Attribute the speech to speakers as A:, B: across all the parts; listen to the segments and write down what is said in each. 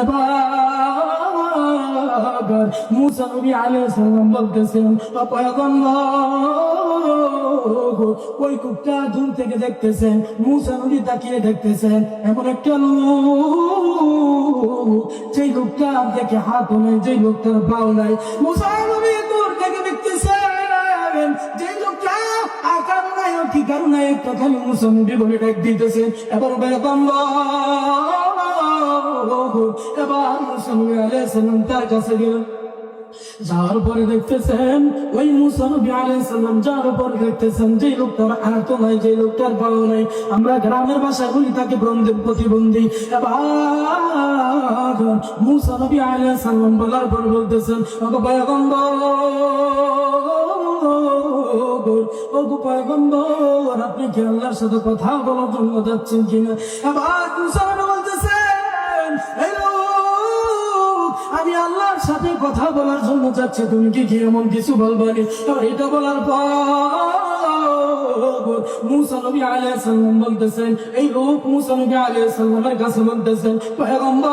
A: এবার মুসা নবী আলাইহিস সালাম বলতেছেন, ওই কূপটা দূর থেকে দেখতেছেন, মুসা নবী তাকিয়ে দেখতেছেন এমন একটা লোক, যেই লোকটা দেখে হাতও নাই, যেই লোকটার পাও নাই। মুসা নবী দূর থেকে দেখতেছেন যেই লোকটা আকার নাই ঠিকার নাই, একটা খালি মুসা নবী বলে ডাক দিতেছেন। এবার এবার মুসা নবী আলাইহিস সালাম তার কাছে গেলেন। যাওয়ার পরে দেখতেছেন ওই মুসা নবী আলাইহিস সালাম যাওয়ার পরে দেখতেছেন যে লোকটার হাত নাই, যে লোকটার পাও নাই, আমরা গ্রামের ভাষায় বলি তাকে প্রতিবন্ধী। এবার মুসা নবী আলাইহিস সালাম বলার পর বলতেছেন, পয়গম্বর আপনি কি আল্লাহর সাথে কথা বলার জন্য যাচ্ছেন কিনা? এবার মুসা নবী বলতেছেন, আমি আল্লাহর সাথে কথা বলার জন্য যাচ্ছি, তুমি কি এমন কিছু বলবানি? এটা বলার পর মুসা নবী আলাইহিস সালাম বলতেছেন, এই লোক মুসা নবী আলাইহিস সালামের কাছে বলতেছেন, পয়গম্বর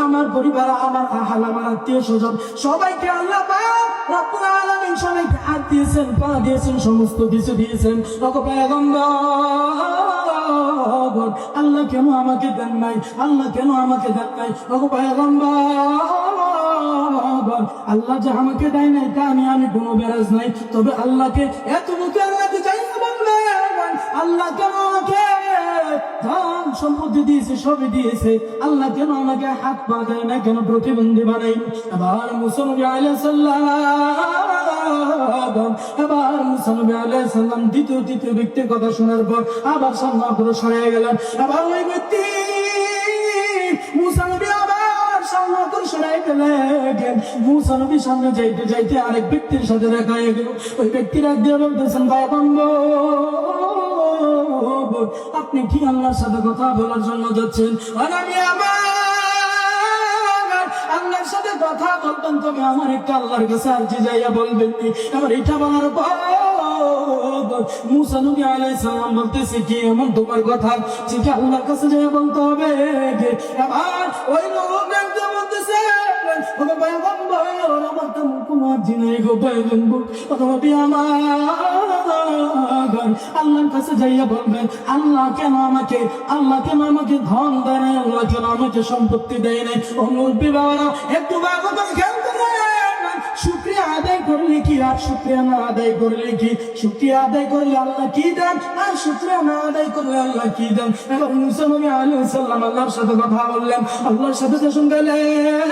A: আমার পরিবার, আমার আহল, আমার আত্মীয়-স্বজন সবাইকে আল্লাহ পাক রব্বুল আলামিন সবাইকে হাত দিয়েছেন, পা দিয়েছেন, সমস্ত কিছু দিয়েছেন। পয়গম্বর আল্লাহ কেন আমাকে দেন নাই? আল্লাহ কেন আমাকে দেন নাই? পয়গম্বর আল্লাহ যে আমাকে দেয় নাই তা আমি কোনো বেরাজ নাই, তবে আল্লাহকে এত মুখে আল্লাহকে চাই না বলবেন, আল্লাহ কেন আমাকে ধন সম্পত্তি দিয়েছে, সবই দিয়েছে, আল্লাহ কেন আমাকে হাত পা দেয় না, কেন প্রতিবন্ধী বানাই? এবার মুসা নবী আলাইহিস সালাম দ্বিতীয় ব্যক্তির কথা শোনার পর আবার সামনে অগ্রসর হয়ে গেলেন। আবার ওই ব্যক্তি মুসা নবী আবার সামনে অগ্রসর হয়ে গেলেন। মুসা নবী সামনে যাইতে যাইতে আরেক ব্যক্তির সাথে দেখা হয়ে গেল। ওই ব্যক্তির একদিন বলতেছেন, আপনি কি আল্লাহর সাথে কথা বলার জন্য যাচ্ছেন? আমি আল্লাহর সাথে কথা বলবেন, তবে আমার একটা আল্লাহর কাছে আর্জি যাইয়া বলবেন। আমার এটা বলার পর মুসা নবী আলাইহিস সালাম বলতেছে, কি এমন তোমার কথা যেটা আল্লাহর কাছে যাইয়া বলতে হবে? এবার ওই লোক বলতেছে, আমার তো কোনো আর্জি নাই গো পয়গম্বর, আল্লাহর কাছে যাইয়া বলবেন, আল্লাহ কেন আমাকে ধন দেয় নাই, আল্লাহ কেন আমাকে সম্পত্তি দেয় নাই। ও মুরব্বি বাবারা একটু বাবা খেয়াল করেন, শুকরিয়া আদায় করলে কি আর শুকরিয়া না আদায় করলে কি? শুকরিয়া আদায় করলে আল্লাহ কি দেন, আর শুকরিয়া না আদায় করলে আল্লাহ কি দেন? এবার মুসা নবী আলাইহিস সালাম আল্লাহর সাথে কথা বললেন, আল্লাহর সাথে যখন গেলেন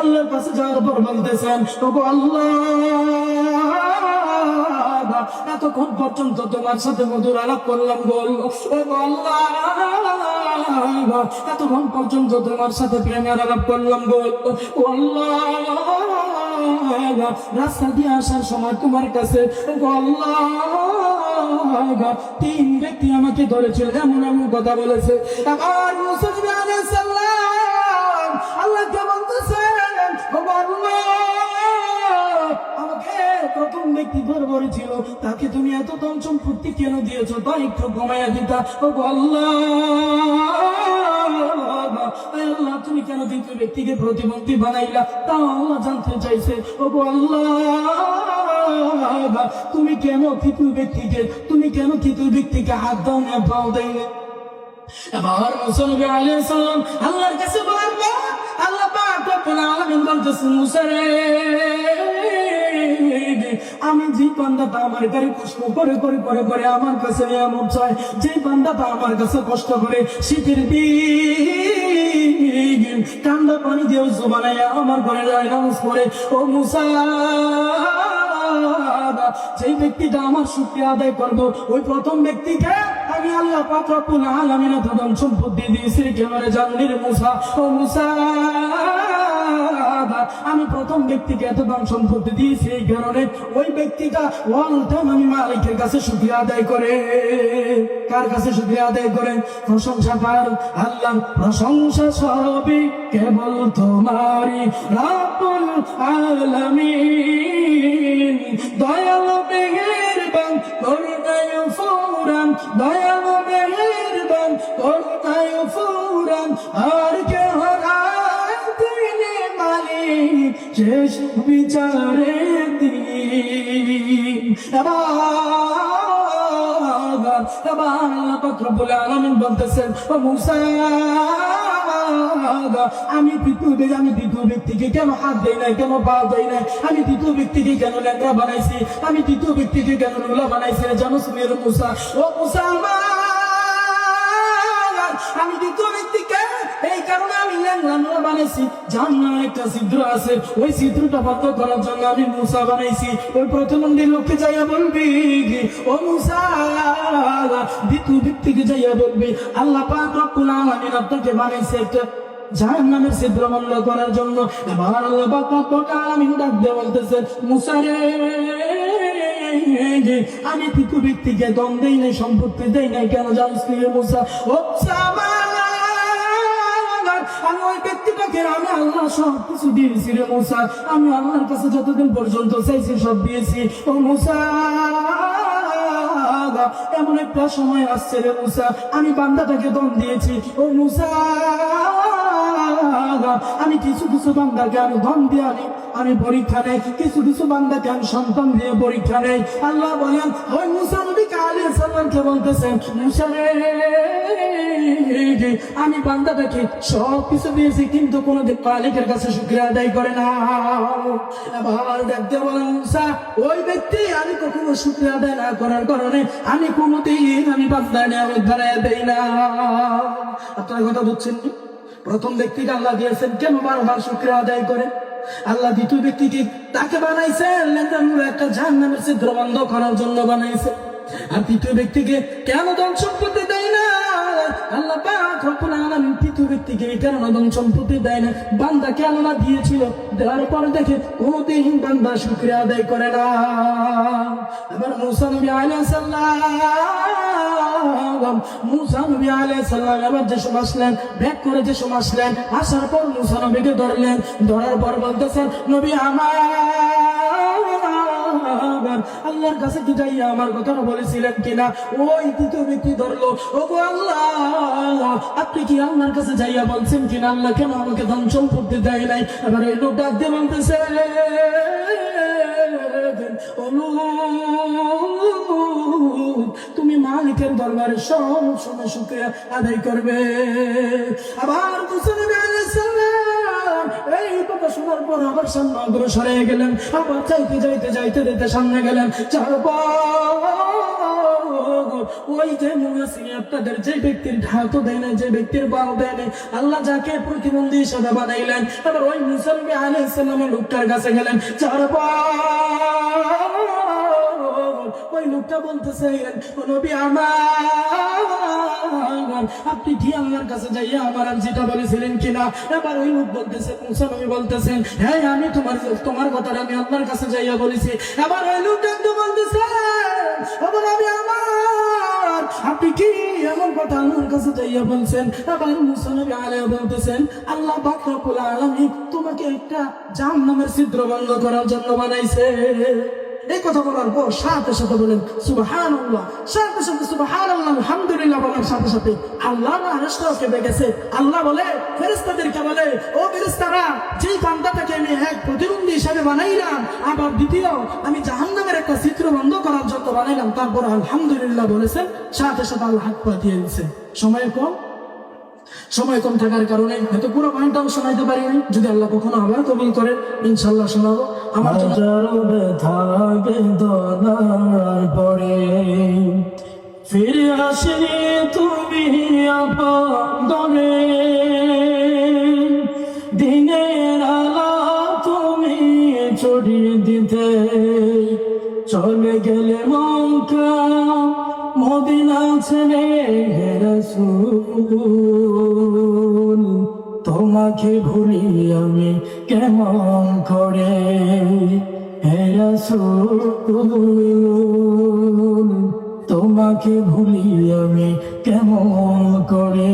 A: আল্লাহর কাছে যাওয়ার পর বলতেছেন, ওগো আল্লাহ, এতক্ষণ পর্যন্ত তোমার সাথে মধুর আলাপ করলাম গো আল্লাহ, এতক্ষণ পর্যন্ত তোমার সাথে প্রেমের আলাপ করলাম গো আল্লাহ, রাস্তা দিয়ে আসার সময় তোমার কাছে আল্লাহ তিন ব্যক্তি আমাকে ধরেছিল, এমন কথা বলেছে। আবার মুসা নবী আলাইহিস সালাম আল্লাহকে বলতেছেন, আমাকে প্রথম ব্যক্তি ধরে ছিল, তাকে তুমি এত ধন সম্পত্তি কেন দিয়েছো? তা একটু কমাইয়া দিতা। আল্লাহ তুমি কেন দ্বিতীয় ব্যক্তিকে প্রতিবন্ধী বানাইলা? তা আল্লাহ জানতে চাইছে। আল্লাহ তুমি কেন তৃতীয় ব্যক্তিকে হাত দাও না, পাও দেয়? এবার মুসা নবী আলাইহিস সালাম আল্লাহর কাছে বললেন, আল্লাহ পাক রব্বুল আলামিন বলতেছেন, মুসা রে, আমি যে বান্দাটা আমার গাড়ি কষ্ট করে আমার কাছে নিয়ামত চায়, যে বান্দাটা আমার কাছে কষ্ট করে শীতের দিন ঠান্ডা পানি দিয়ে উজু বানাইয়া আমার ঘরে যায় নামাজ পড়ে, ও মুসা, যেই ব্যক্তিটা আমার শুকরিয়া আদায় করবো, ওই প্রথম ব্যক্তিকে আমি আল্লাহ পাক রব্বুল আলামিন ধন সম্পত্তি দিয়েছি কেন রে জানলি রে মুসা? ও মুসা, আমি প্রথম ব্যক্তিকে এত ধন সম্পত্তি দিয়েছি এই কারণে ওই ব্যক্তিটা ওয়াল টাইম আমি মালিকের কাছে শুকরিয়া আদায় করে। কার কাছে শুকরিয়া আদায় করেন? প্রশংসা কার? আল্লাহ। প্রশংসা সবই কেবল তোমারই রব্বুল আলামিন, দয়াল মেহেরবান করুণায় ফুরান, দয়াল মেহেরবান করুণায় ফুরান আর কেহ নাই, তিনি মালিক শেষ বিচারে দিন। এবার আল্লাহ পাক রব্বুল আলামিন বলতেছেন, ও মুসা, আমি দ্বিতীয় ব্যক্তিকে কেন হাত দেই নাই, কেন পা দেই নাই, আমি দ্বিতীয় ব্যক্তিকে কেন ল্যাংড়া বানাইছি, আমি দ্বিতীয় ব্যক্তিকে কেন লুলা বানাইছি? জানোস মেরে মুসা, ও মুসা আমি দ্বিতীয় ব্যক্তিকে এই কারণে আমি ল্যাংড়া বানাইছি, জান্নার একটা ছিদ্র আছে, ওই ছিদ্রটা বন্ধ করার জন্য আমি মুসা বানাইছি। ওই প্রতিবন্ধী লোককে যাইয়া বলবি, ও মুসা, দ্বিতীয় ব্যক্তিকে যাইয়া বলবি আল্লাহ পাক রব্বুল আলামিন আপনাকে বানাইছে একটা জাহান্নামের ছিদ্র বন্ধ করার জন্য। এবার আল্লাহ পাক রব্বুল আলামিন ডাক দিয়ে বলতেছে, মুসা রে, আমি তৃতীয় ব্যক্তিকে দম দেই নাই, সম্পত্তি দেই নাই, কেন জানিস নি মুসা? ও আমি ওই ব্যক্তিটাকে আমি আল্লাহ সব কিছু দিয়েছি রে মুসা, আমি আল্লাহর কাছে যতদিন পর্যন্ত চাইছি সব দিয়েছি। ও মুসা, এমন একটা সময় আসছে রে মুসা, আমি বান্দাটাকে দম দিয়েছি। ও মুসা, আমি কিছু কিছু বান্দাকে আমি দম দিয়ে আমি পরীক্ষা নেই, কিছু কিছু বান্দাকে আমি সন্তান দিয়ে পরীক্ষা নেই। আল্লাহ বলেন ওই মুসা নবী আলাইহিস সালামকে বলতেছেন, মুসা রে, আমি বান্দাটাকে সব কিছু দিয়েছি, কিন্তু কোনোদিন মালিকের কাছে শুকরিয়া আদায় করে না। আবার দেখতে বলেন, মুসা, ওই ব্যক্তি আমি কখনো শুকরিয়া আদায় না করার কারণে আমি কোনোদিন আমি বান্দা নিয়ামত বাড়াইয়া দেই না। আপনার কথা বুঝছেন? প্রথম ব্যক্তিকে আল্লাহ দিয়েছেন, কেন বারবার শুকরিয়া আদায় করে? আল্লাহ দ্বিতীয় ব্যক্তিকে তাকে বানাইছেন একটা জাহান্নামের ছিদ্র বন্ধ করার জন্য বানাইছে। আর তৃতীয় ব্যক্তিকে কেন ধন সম্পত্তি দেয় না? আল্লাহ পাক রব্বুল আলামিন তৃতীয় ব্যক্তিকে কেন ধন সম্পত্তি দেয় না? বান্দাকে আল্লাহ দিয়েছিল, দেওয়ার পরে দেখে কোনদিন বান্দা শুকরিয়া আদায় করে না। আবার মুসা নবী আলাইহিস সালাম, মুসা নবী আলাইহিস সালাম আবার যে সময় আসলেন, ব্যাক করে যে সময় আসলেন, আসার পর মুসা নবীকে ধরলেন, ধরার পর বলতেছেন, নবী আমার, আল্লাহর কাছে কি যাইয়া আমার কথাটা বলেছিলেন কিনা? ওই তৃতীয় ব্যক্তি ধরলো, ওগো আল্লাহ, আপনি কি আল্লাহর কাছে যাইয়া বলছেন কিনা আল্লাহ কেন আমাকে ধন সম্পত্তি দেয় নাই? আবার এই লোক ডাক দিয়ে বলতেছে, তুমি মালিকের দরবারে সব সময় শুকরিয়া আদায় করবে। আবার মুসা নবী আলাইহিস সালাম এই কথা শোনার পর আবার সামনে অগ্রসর হয়ে গেলেন, আবার যাইতে সামনে গেলেন। ওই যে মুনাসি আপনাদের যে ব্যক্তির ঢাকও দেয় না, যে ব্যক্তির বাল দেয় না, আল্লাহ যাকে প্রতিবন্ধী হিসেবে বানাইলেন, আবার ওই মুসা নবী আলাইহিস সালামের লোকটার কাছে গেলেন। ওই লোকটা বলতেছে, নবী আমার, আপনি কি আল্লাহর কাছে যাইয়া আমার আর যেটা বলেছিলেন কিনা? এবার ওই লোক বলতেছে, মুসা নবী বলতেছেন, হ্যাঁ আমি তোমার কথাটা আমি আল্লাহর কাছে যাইয়া বলেছি। এবার ওই লোকটা বলতেছে, নবী আমার, আপনি কি এমন কথা আল্লাহর কাছে যাইয়া বলছেন? এবার মুসা নবী আলাইহিস বলতেছেন, আল্লাহ পাক রব্বুল আলামিন তোমাকে একটা জাহান্নামের ছিদ্র বন্ধ করার জন্য বানাইছে। এই কথা বলার পর সাথে সাথে বলেন সুবহানাল্লাহ, সাথে সাথে সুবহানাল্লাহ আলহামদুলিল্লাহ বলার সাথে সাথে আল্লাহ আরশটাও কেঁপে গেছে। আল্লাহ বলে ফেরেশতাদেরকে বলে, ও ফেরেশতারা, যেই বান্দাটাকে আমি এক প্রতিবন্ধী হিসেবে বানাইলাম, আবার দ্বিতীয় আমি জাহান্নামের একটা ছিদ্র বন্ধ করার জন্য বানাইলাম, তারপর আলহামদুলিল্লাহ বলেছেন, সাথে সাথে আল্লাহ হাত পা দিয়ে দিচ্ছে। সময় কম থাকার কারণে হয়তো পুরো পয়েন্টটাও শোনাইতে পারিনি। যদি আল্লাহ কখনো আবার কবুল করেন ইনশাআল্লাহ শোনাবো। আমার পরে ফিরে আসে তুমি আপনে, দিনের আলো তুমি ছড়িয়ে দিতে, চলে গেলে মক্কা মদিনা ছেড়ে রাসূল, তোমাকে ভুলি আমি কেমন করে হে রাসূল, তোমাকে ভুলি আমি কেমন করে।